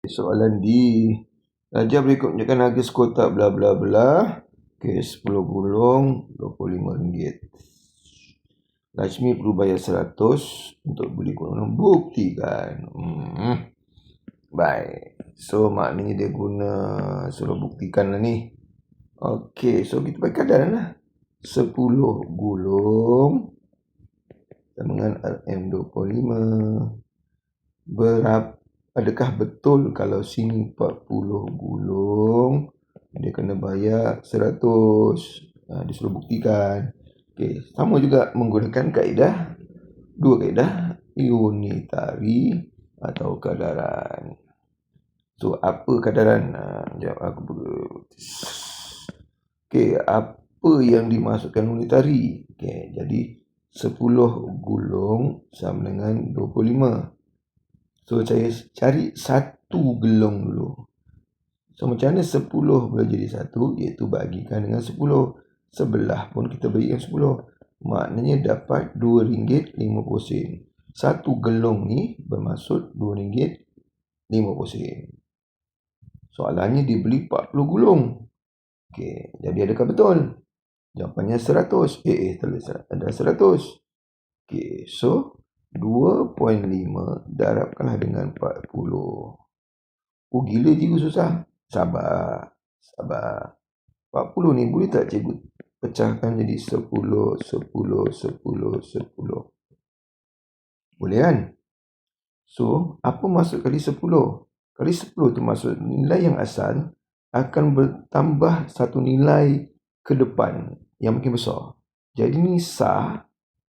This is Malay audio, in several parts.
Soalan di Raja berikut menunjukkan harga sekotak bla bla bla. Okey, 10 gulung RM25. Lashmi perlu bayar 100 untuk beli gulung. Buktikan. Baik. So maknanya dia guna suruh buktikan lah ni. Okey, so kita pakai kadar lah. 10 gulung sama dengan RM25. Adakah betul kalau sini 40 gulung, dia kena bayar 100? Dia suruh buktikan. Okey, sama juga menggunakan dua kaedah unitari atau kadaran. So, apa kadaran? Jawab aku dulu. Okey, apa yang dimasukkan unitari? Okey, jadi 10 gulung sama dengan 25. So, saya cari satu gelong dulu. So, macam mana 10 boleh jadi 1? Iaitu bagikan dengan 10. Sebelah pun kita berikan 10. Maknanya dapat RM2.50. Satu gelong ni bermaksud RM2.50. Soalannya dibeli 40 gulung. Okey, jadi adakah betul? Jawapannya 100. Ada 100. Okey, so 2.5 darabkanlah dengan 40. Gila cikgu susah. Sabar. 40 ni boleh tak cikgu pecahkan jadi 10, 10, 10, 10. Boleh kan? So, apa maksud kali 10? Kali 10 tu maksud nilai yang asal akan bertambah satu nilai ke depan yang makin besar. Jadi ni sah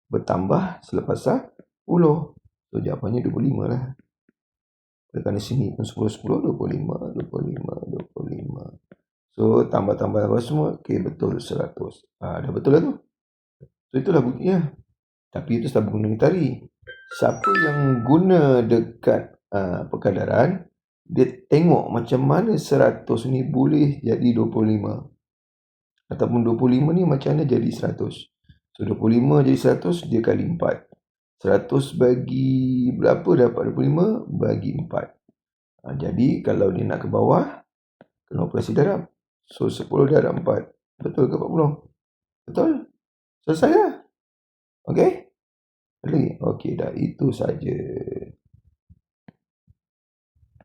bertambah selepas sah 10. So, jawapannya 25 lah. Kerana sini pun 10, 10, 25, 25, 25. So, tambah-tambah apa semua. Okey, betul 100. Dah betul lah tu. So, itulah buktinya. Tapi itu sudah guna unitari. Siapa yang guna dekat perkadaran, dia tengok macam mana 100 ni boleh jadi 25. Ataupun 25 ni macam mana jadi 100. So, 25 jadi 100, dia kali 4. 100 bagi berapa dapat 25? Bagi 4. Jadi, kalau dia nak ke bawah, kena operasi darab. So, 10 darab 4. Betul ke 40? Betul? Selesai lah. Okey? Okey, dah itu saja.